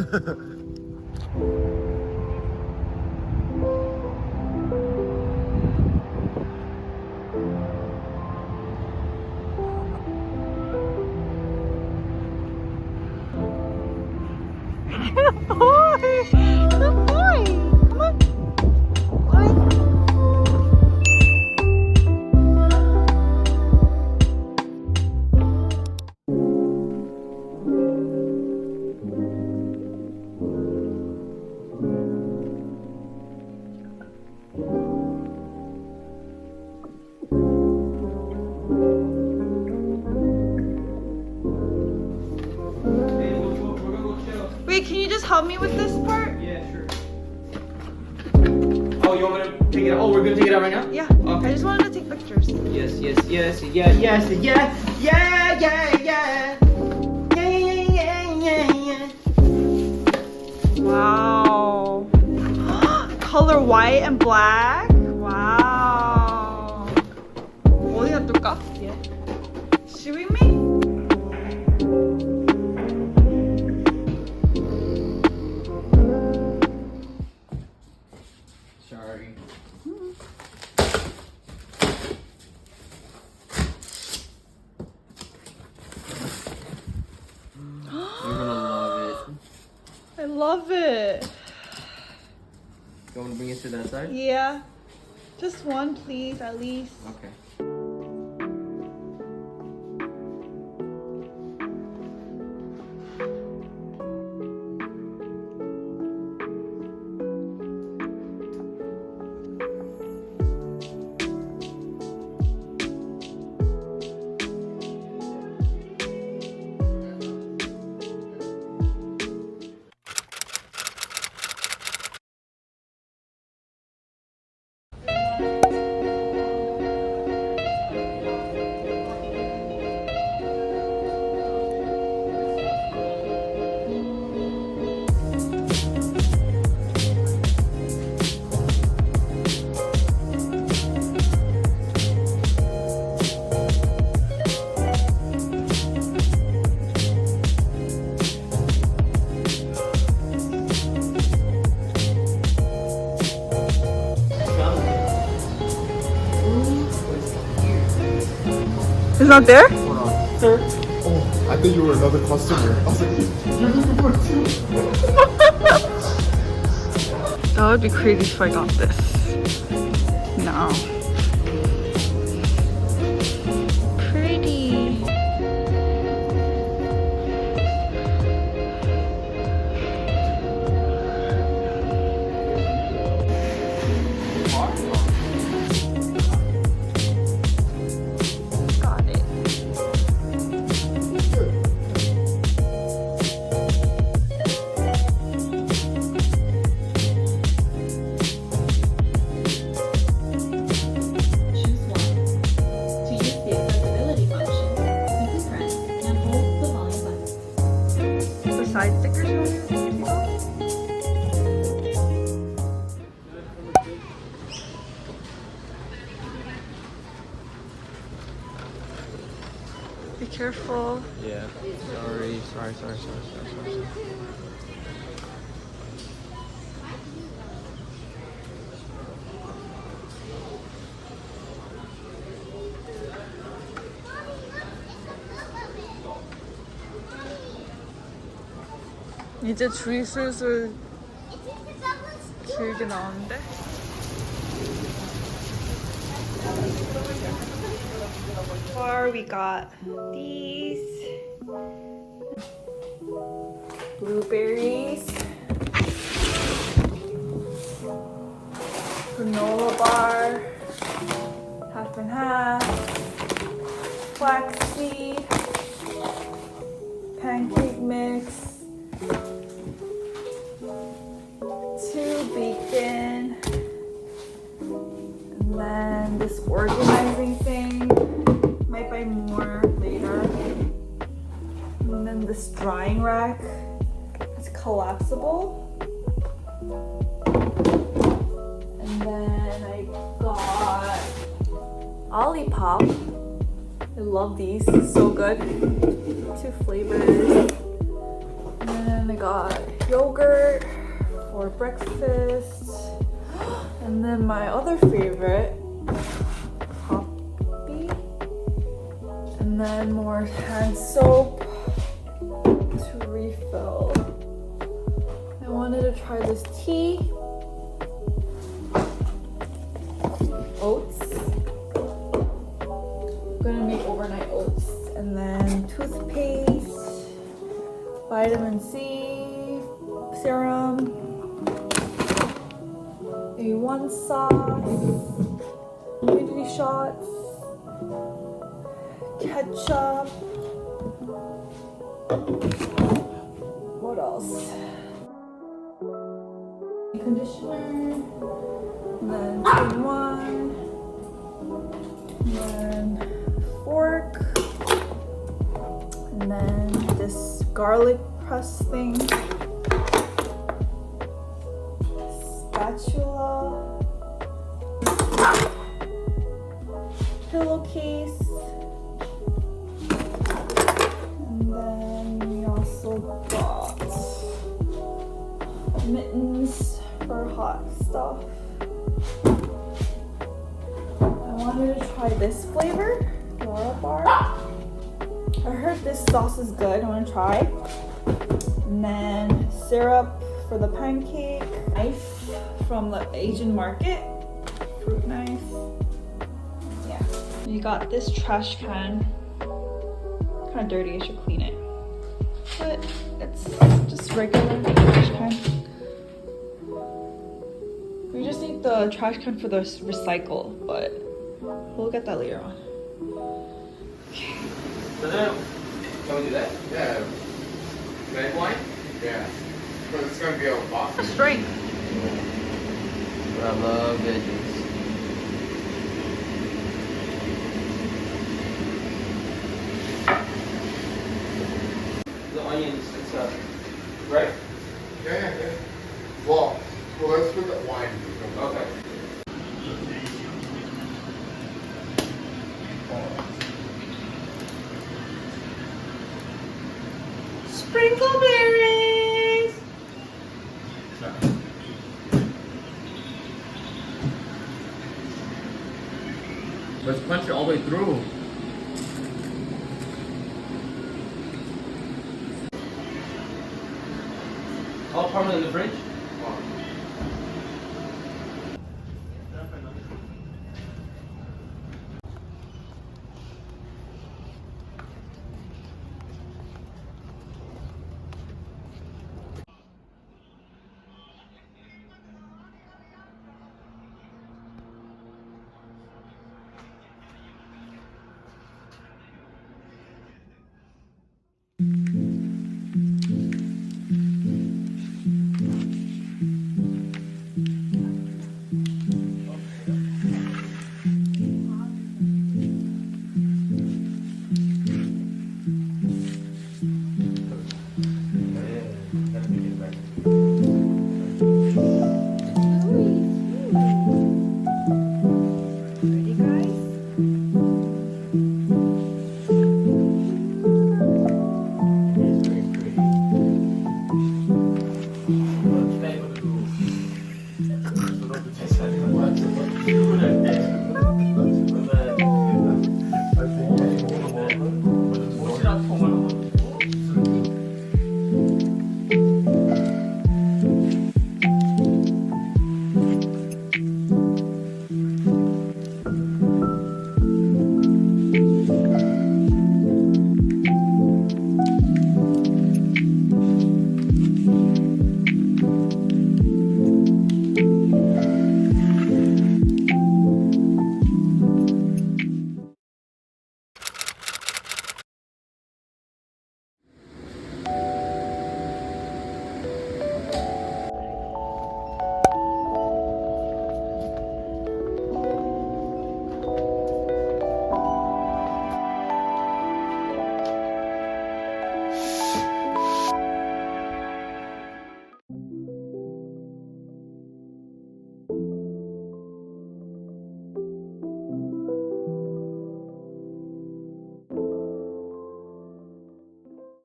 Good boy! Good boy! Come on. Boy. Wait, can you just help me with this part? Yeah, sure. Oh, you want me to take it out? Oh, we're gonna take it out right now? Yeah. Okay. I just wanted to take pictures. Yes, yes, yes, yeah, yes, yeah, yeah, yeah, yeah. Yeah, yeah, yeah, yeah, yeah. Wow. Color white and black? Wow. 어디 놔둘까? 얘. Should we make? Sorry. You're gonna love it. I love it. You want to bring it to that side? Yeah. Just one, please, at least. Okay. It's not there? Hold on. Sir? Oh, I thought you were another customer. I was like, you're looking for two. That would be crazy if I got this. No. Pretty. Got it. Choose 1. To use the accessibility function, you can press and hold the volume button. The side stickers you want me to take off? Be careful. Yeah. Sorry. 이제 줄이 슬슬 길게 나오는데? Far we got these blueberries, granola bar, half and half, flaxseed, pancake mix, 2 bacon, and then this organizing thing. Might buy more later. And then this drying rack. It's collapsible. And then I got Olipop. I love these. So good. 2 flavors. And then then I got yogurt for breakfast. And then my other favorite, coffee. And then more hand soap to refill. I wanted to try this tea. Oats. I'm gonna make overnight oats. And then toothpaste, vitamin C, serum, A1 sauce, immunity shots, ketchup. What else? Conditioner, and then 2-in-1, and then fork, and then this garlic press thing, spatula, pillowcase, and then we also got mittens for hot stuff. I wanted to try this flavor, Dora Bar. I heard this sauce is good. I want to try. And then syrup for the pancake. Knife from the Asian market. Fruit knife. Yeah. You got this trash can. Kind of dirty. I should clean it. But it's just regular trash can. We just need the trash can for the recycle, but we'll get that later on. Okay. So then, can we do that? Yeah. Red wine? Yeah. But it's gonna be a box. Let's drink. I love veggies. The onions, it's right? Yeah. Well, let's put the wine. Okay. Sprinkle berries. Let's punch it all the way through. All parmesan in the fridge?